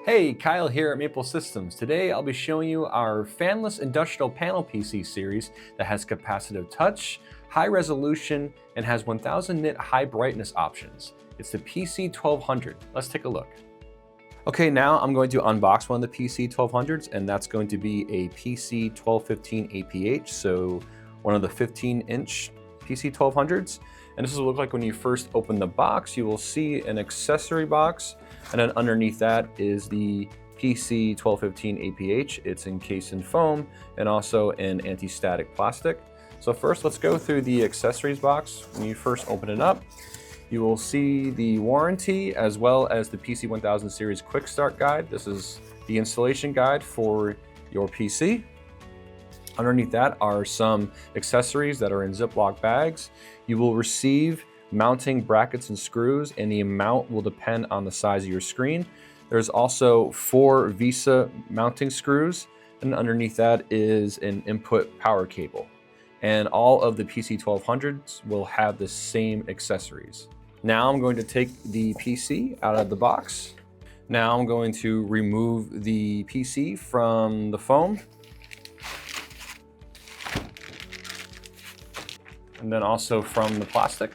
Hey, Kyle here at Maple Systems. Today I'll be showing you our Fanless industrial panel PC series that has capacitive touch, high resolution, and has 1000 nit high brightness options. It's the PC1200. Let's take a look. Okay, now I'm going to unbox one of the PC1200s, and that's going to be a PC1215 APH, so one of the 15-inch PC1200s. And this will look like when you first open the box. You will see an accessory box, and then underneath that is the PC1215 APH. It's encased in foam and also in anti-static plastic. So first, let's go through the accessories box. When you first open it up, you will see the warranty as well as the PC1000 series quick start guide. This is the installation guide for your PC. Underneath that are some accessories that are in Ziploc bags. You will receive mounting brackets and screws, and the amount will depend on the size of your screen. There's also 4 VESA mounting screws, and underneath that is an input power cable. And all of the PC1200s will have the same accessories. Now I'm going to take the PC out of the box. Now I'm going to remove the PC from the foam. And then also from the plastic.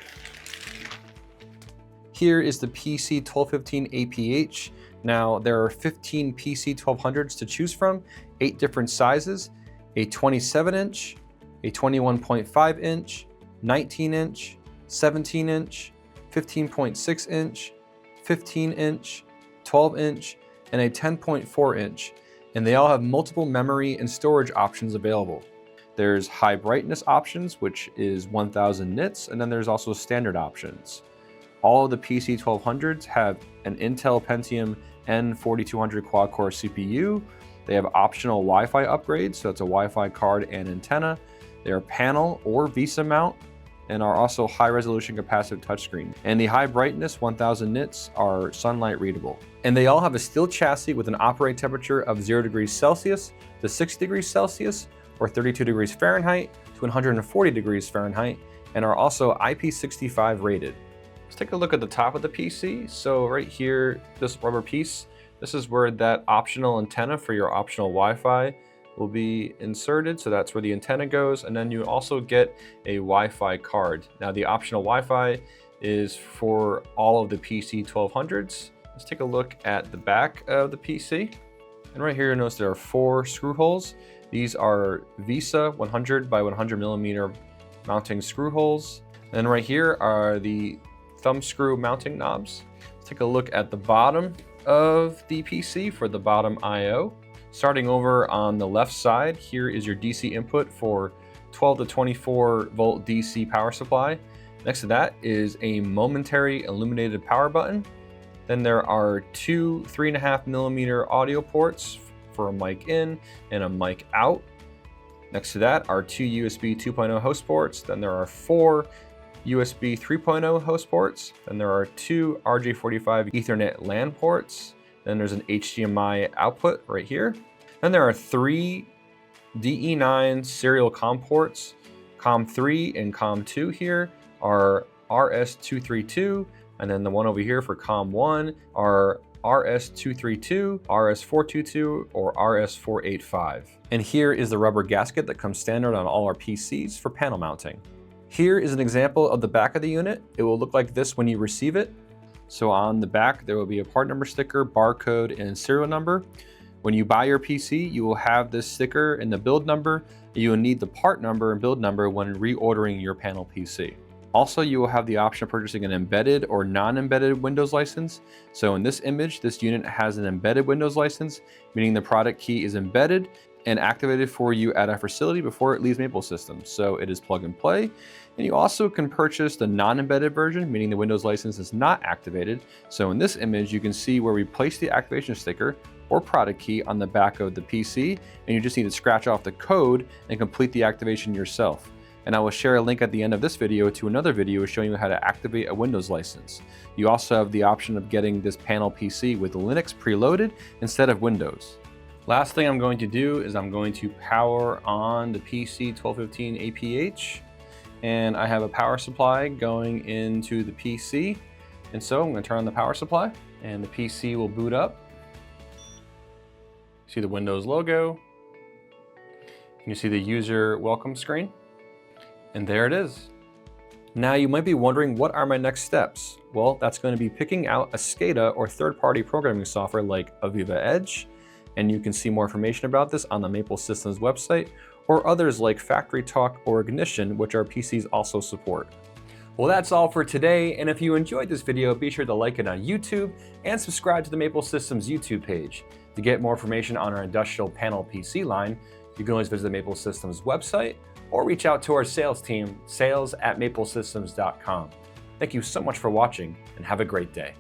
Here is the PC1215 APH. Now there are 15 PC1200s to choose from, 8 different sizes, a 27-inch, a 21.5 inch, 19 inch, 17 inch, 15.6 inch, 15 inch, 12 inch, and a 10.4 inch. And they all have multiple memory and storage options available. There's high brightness options, which is 1000 nits, and then there's also standard options. All of the PC1200s have an Intel Pentium N4200 quad-core CPU. They have optional Wi-Fi upgrades, so it's a Wi-Fi card and antenna. They are panel or VESA mount, and are also high-resolution capacitive touchscreen. And the high brightness 1000 nits are sunlight readable. And they all have a steel chassis with an operating temperature of 0 degrees Celsius to 6 degrees Celsius, or 32 degrees Fahrenheit to 140 degrees Fahrenheit, and are also IP65 rated. Let's take a look at the top of the PC. So right here, this rubber piece, this is where that optional antenna for your optional Wi-Fi will be inserted. So that's where the antenna goes. And then you also get a Wi-Fi card. Now the optional Wi-Fi is for all of the PC1200s. Let's take a look at the back of the PC. And right here, you'll notice there are 4 screw holes. These are VESA 100 by 100 millimeter mounting screw holes. And right here are the thumb screw mounting knobs. Let's take a look at the bottom of the PC for the bottom I/O. Starting over on the left side, here is your DC input for 12 to 24 volt DC power supply. Next to that is a momentary illuminated power button. Then there are 2 3.5 millimeter audio ports for a mic in and a mic out. Next to that are 2 USB 2.0 host ports. Then there are 4 USB 3.0 host ports. Then there are 2 RJ45 Ethernet LAN ports. Then there's an HDMI output right here. Then there are 3 DE9 serial COM ports. COM3 and COM2 here are RS232, and then the one over here for COM1 are RS232, RS422, or RS485. And here is the rubber gasket that comes standard on all our PCs for panel mounting. Here is an example of the back of the unit. It will look like this when you receive it. So on the back, there will be a part number sticker, barcode, and serial number. When you buy your PC, you will have this sticker and the build number. You will need the part number and build number when reordering your panel PC. Also, you will have the option of purchasing an embedded or non-embedded Windows license. So in this image, this unit has an embedded Windows license, meaning the product key is embedded and activated for you at our facility before it leaves Maple Systems. So it is plug and play. And you also can purchase the non-embedded version, meaning the Windows license is not activated. So in this image, you can see where we place the activation sticker or product key on the back of the PC, and you just need to scratch off the code and complete the activation yourself. And I will share a link at the end of this video to another video showing you how to activate a Windows license. You also have the option of getting this panel PC with Linux preloaded instead of Windows. Last thing I'm going to do is I'm going to power on the PC1215 APH. And I have a power supply going into the PC. And so I'm going to turn on the power supply and the PC will boot up. See the Windows logo. You see the user welcome screen. And there it is. Now you might be wondering, what are my next steps? Well, that's going to be picking out a SCADA or third-party programming software like Aviva Edge, and you can see more information about this on the Maple Systems website, or others like Factory Talk or Ignition, which our PCs also support. Well, that's all for today, and if you enjoyed this video, be sure to like it on YouTube and subscribe to the Maple Systems YouTube page. To get more information on our industrial panel PC line, you can always visit the Maple Systems website or reach out to our sales team, sales@maplesystems.com. Thank you so much for watching, and have a great day.